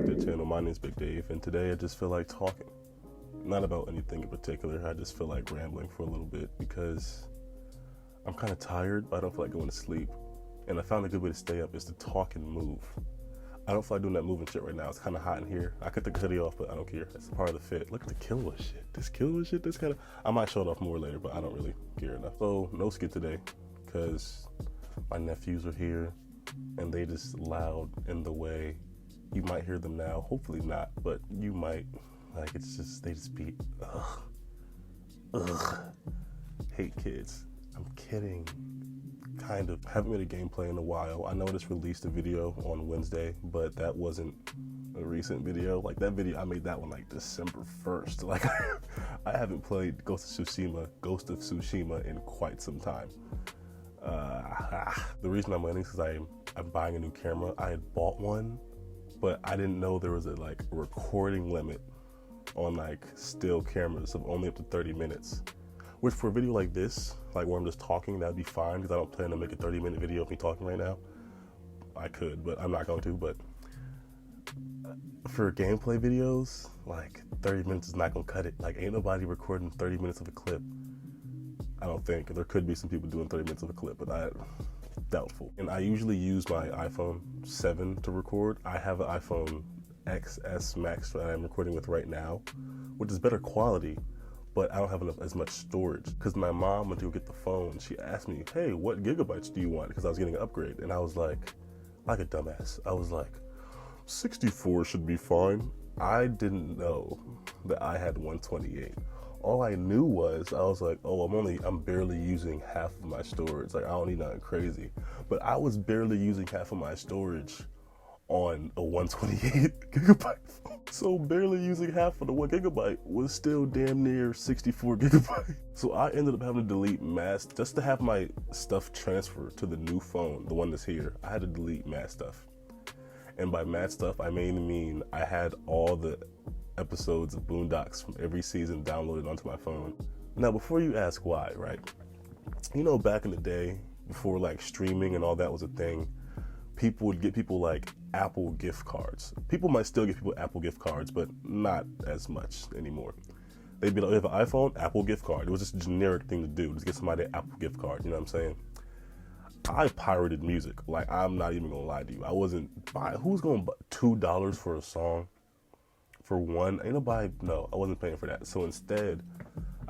back to the channel. My name's Big Dave, and today I just feel like talking. Not about anything in particular, I just feel like rambling for a little bit because I'm kind of tired, but I don't feel like going to sleep. And I found a good way to stay up is to talk and move. I don't feel like doing that moving shit right now. It's kind of hot in here. I could take the hoodie off, but I don't care. It's part of the fit. Look at the killer shit. This killer shit, this kind of... I might show it off more later, but I don't really care enough. So, no skit today, because my nephews are here, and they just loud in the way. You might hear them now. Hopefully not, but you might. Like, it's just, they just be, ugh. Hate kids. I'm kidding. Kind of. Haven't made a gameplay in a while. I know I just released a video on Wednesday, but that wasn't a recent video. Like, that video, I made that one like December 1st. Like, I haven't played Ghost of Tsushima in quite some time. The reason I'm waiting is because I'm buying a new camera. I had bought one, but I didn't know there was a recording limit on like still cameras of only up to 30 minutes. Which for a video like this, like where I'm just talking, that'd be fine because I don't plan to make a 30-minute video of me talking right now. I could, but I'm not going to. But for gameplay videos, like 30 minutes is not gonna cut it. Like, ain't nobody recording 30 minutes of a clip. I don't think. There could be some people doing 30 minutes of a clip, but doubtful. And I usually use my iPhone 7 to record. I have an iPhone XS Max that I'm recording with right now, which is better quality, but I don't have as much storage. Because my mom went to go get the phone. She asked me, hey, what gigabytes do you want? Because I was getting an upgrade. And I was like a dumbass. I was like, 64 should be fine. I didn't know that I had 128. All I knew was, I was like, oh, I'm barely using half of my storage. Like, I don't need nothing crazy. But I was barely using half of my storage on a 128 gigabyte phone. So barely using half of the 1 gigabyte was still damn near 64 gigabytes. So I ended up having to delete mass, just to have my stuff transfer to the new phone, the one that's here. I had to delete mad stuff. And by mad stuff, I mainly mean I had all the episodes of Boondocks from every season downloaded onto my phone. Now, before you ask why, right? You know, back in the day, before like streaming and all that was a thing, people would get people like Apple gift cards. People might still get people Apple gift cards, but not as much anymore. They'd be like, you have an iPhone, Apple gift card. It was just a generic thing to do, just get somebody an Apple gift card, you know what I'm saying? I pirated music. Like, I'm not even gonna lie to you. I wasn't buying, who's gonna buy $2 for a song? For one, ain't nobody, no, I wasn't paying for that. So instead,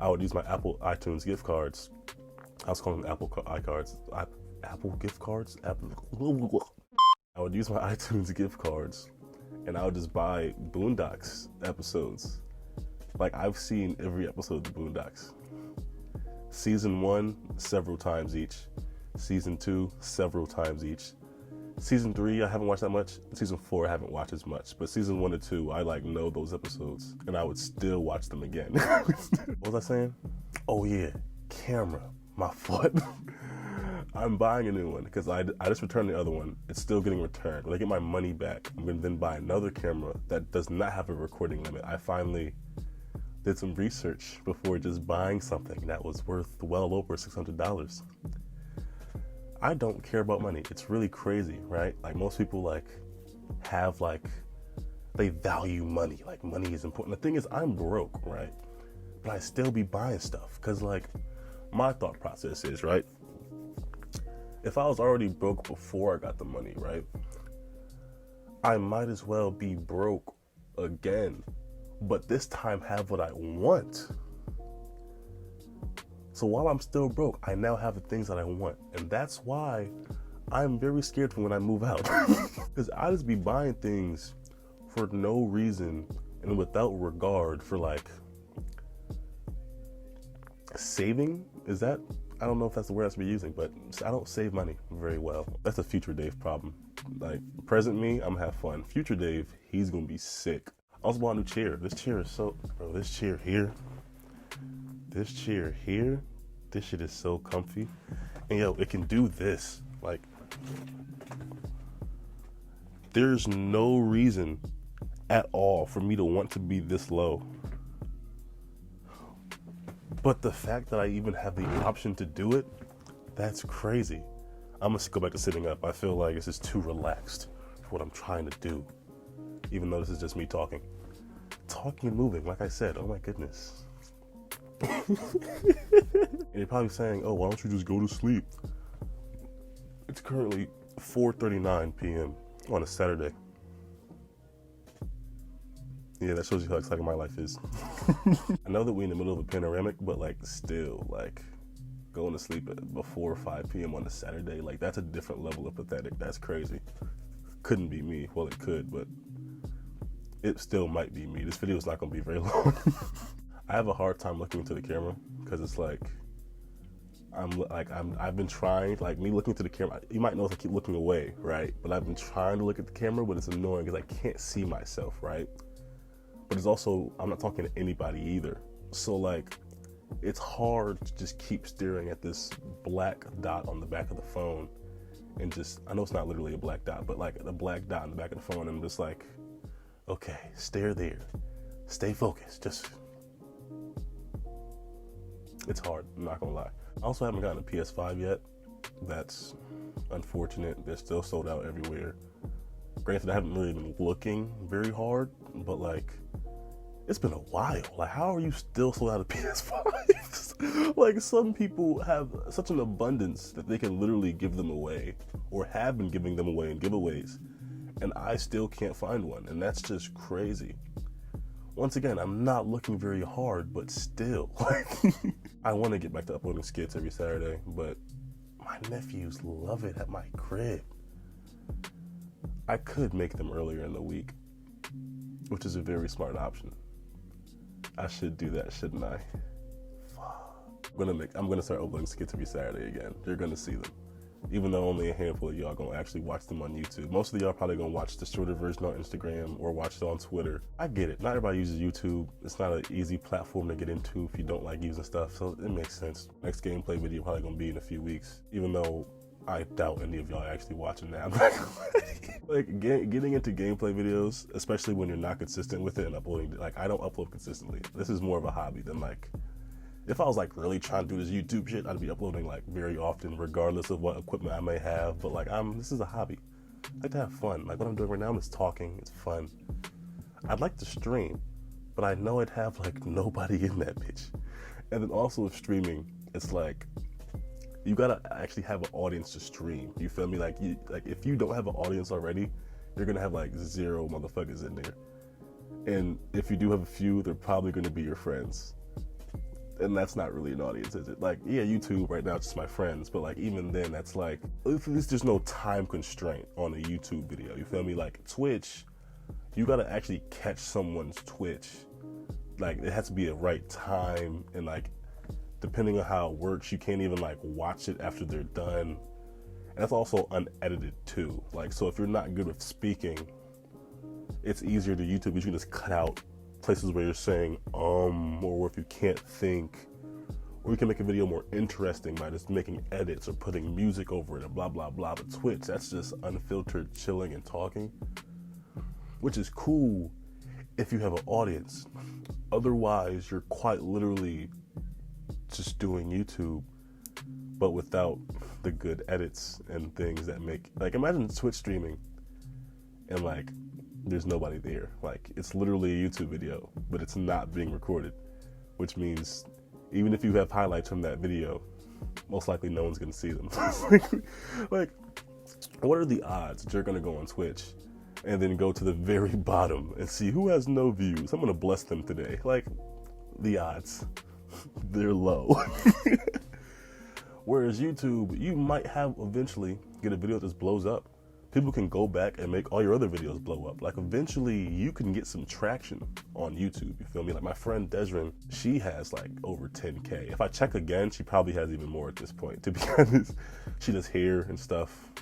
I would use my Apple iTunes gift cards. I was calling them Apple iCards. Apple gift cards? I would use my iTunes gift cards and I would just buy Boondocks episodes. Like, I've seen every episode of Boondocks. Season 1, several times each. Season 2, several times each. Season 3, I haven't watched that much. Season 4, I haven't watched as much. But season 1 and 2, I know those episodes and I would still watch them again. What was I saying? Oh yeah, camera. My fault. I'm buying a new one because I just returned the other one. It's still getting returned. When I get my money back, I'm going to then buy another camera that does not have a recording limit. I finally did some research before just buying something that was worth well over $600. I don't care about money. It's really crazy, right? Like, most people they value money. Like, money is important. The thing is, I'm broke, right? But I still be buying stuff because, like, my thought process is, right? If I was already broke before I got the money, right? I might as well be broke again, but this time have what I want. So while I'm still broke, I now have the things that I want. And that's why I'm very scared for when I move out. Because I just be buying things for no reason and without regard for like saving. Is that? I don't know if that's the word I should be using, but I don't save money very well. That's a future Dave problem. Like, present me, I'm gonna have fun. Future Dave, he's gonna be sick. I also bought a new chair. This chair is so, bro, this chair here, this shit is so comfy. And yo, it can do this. Like, there's no reason at all for me to want to be this low. But the fact that I even have the option to do it, that's crazy. I'm gonna go back to sitting up. I feel like this is too relaxed for what I'm trying to do. even though this is just me talking and moving, like I said. Oh my goodness. And you're probably saying, oh, why don't you just go to sleep? It's currently 4:39 p.m. on a Saturday. Yeah, that shows you how exciting my life is. I know that we're in the middle of a panoramic, but like still, like going to sleep before 5 p.m. on a Saturday, like that's a different level of pathetic. That's crazy. Couldn't be me. Well, it could, but it still might be me. This video is not going to be very long. I have a hard time looking into the camera because it's like I've been trying, like me looking to the camera. You might notice I keep looking away, right? But I've been trying to look at the camera, but it's annoying because I can't see myself, right? But it's also, I'm not talking to anybody either. So like, it's hard to just keep staring at this black dot on the back of the phone and just, I know it's not literally a black dot, but like a black dot on the back of the phone, and I'm just like, okay, stare there, stay focused, just, it's hard, I'm not gonna lie. I also haven't gotten a PS5 yet. That's unfortunate. They're still sold out everywhere. Granted, I haven't really been looking very hard, but like, it's been a while. Like, how are you still sold out of PS5s? Like, some people have such an abundance that they can literally give them away, or have been giving them away in giveaways, and I still can't find one, and that's just crazy. Once again, I'm not looking very hard, but still, like, I want to get back to uploading skits every Saturday, but my nephews love it at my crib. I could make them earlier in the week, which is a very smart option. I should do that, shouldn't I? I'm gonna start uploading skits every Saturday again. You're gonna see them. Even though only a handful of y'all gonna actually watch them on YouTube. Most of y'all probably gonna watch the shorter version on Instagram or watch it on Twitter. I get it, not everybody uses YouTube. It's not an easy platform to get into if you don't like using stuff, so it makes sense. Next gameplay video probably gonna be in a few weeks, even though I doubt any of y'all are actually watching that. Like, getting into gameplay videos, especially when you're not consistent with it and uploading, like, I don't upload consistently. This is more of a hobby than like, if I was like really trying to do this YouTube shit, I'd be uploading like very often, regardless of what equipment I may have. But like, this is a hobby. I like to have fun. Like, what I'm doing right now, I'm just talking. It's fun. I'd like to stream, but I know I'd have like nobody in that bitch. And then also with streaming, it's like, you gotta actually have an audience to stream. You feel me? Like, if you don't have an audience already, you're gonna have like 0 motherfuckers in there. And if you do have a few, they're probably gonna be your friends. And that's not really an audience, is it? Like, yeah, YouTube right now, it's just my friends, but like, even then, that's like, at least there's no time constraint on a YouTube video, you feel me? Like, Twitch, you gotta actually catch someone's Twitch. Like, it has to be a right time, and like, depending on how it works, you can't even like watch it after they're done. And that's also unedited too. Like, so if you're not good with speaking, it's easier to YouTube, you can just cut out places where you're saying or if you can't think, or you can make a video more interesting by just making edits or putting music over it and blah blah blah. But Twitch, that's just unfiltered chilling and talking, which is cool if you have an audience. Otherwise, you're quite literally just doing YouTube, but without the good edits and things that make, like, imagine Twitch streaming and like there's nobody there. Like, it's literally a YouTube video, but it's not being recorded, which means even if you have highlights from that video, most likely no one's gonna see them. Like, what are the odds that you're gonna go on Twitch and then go to the very bottom and see who has no views? I'm gonna bless them today. Like, the odds, they're low. Whereas YouTube, you might have eventually get a video that just blows up. People can go back and make all your other videos blow up. Like, eventually you can get some traction on YouTube, you feel me? Like, my friend Deszren, she has like over 10K. If I check again, she probably has even more at this point, to be honest. She does hair and stuff.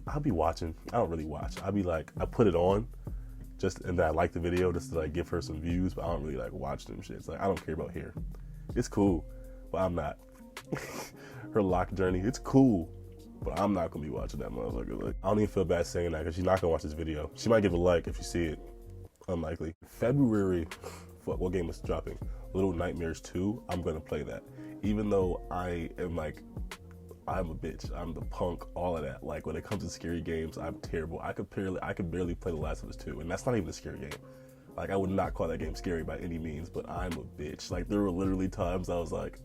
I'll be watching. I don't really watch. I'll be like, I put it on and then I like the video just to like give her some views, but I don't really like watch them shit. It's like, I don't care about hair. It's cool, but I'm not. Her lock journey, it's cool, but I'm not gonna be watching that motherfucker. Like, I don't even feel bad saying that because she's not gonna watch this video. She might give a like if you see it. Unlikely. February, fuck, what game is dropping? Little Nightmares 2. I'm gonna play that. Even though I am like I'm a bitch. I'm the punk, all of that. Like when it comes to scary games, I'm terrible. I could barely play The Last of Us 2, and that's not even a scary game. Like I would not call that game scary by any means, but I'm a bitch. Like there were literally times I was like,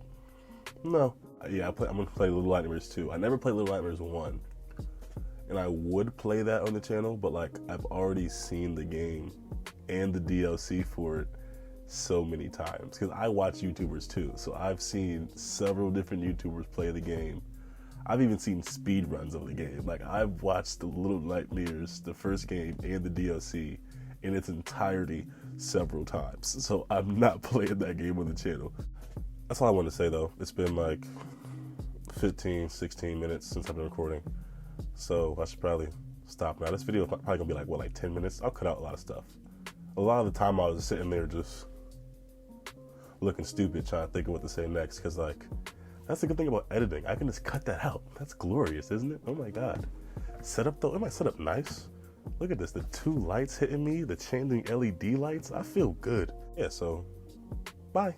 no. Yeah, I'm gonna play Little Nightmares 2. I never played Little Nightmares 1. And I would play that on the channel, but like I've already seen the game and the DLC for it so many times. Because I watch YouTubers too. So I've seen several different YouTubers play the game. I've even seen speed runs of the game. Like I've watched the Little Nightmares, the first game, and the DLC in its entirety several times. So I'm not playing that game on the channel. That's all I wanted to say though. It's been like 15, 16 minutes since I've been recording. So I should probably stop now. This video is probably gonna be like 10 minutes. I'll cut out a lot of stuff. A lot of the time I was sitting there just looking stupid trying to think of what to say next, because like, that's the good thing about editing. I can just cut that out. That's glorious, isn't it? Oh my God. Setup though, am I set up nice? Look at this, the 2 lights hitting me, the changing LED lights. I feel good. Yeah, so bye.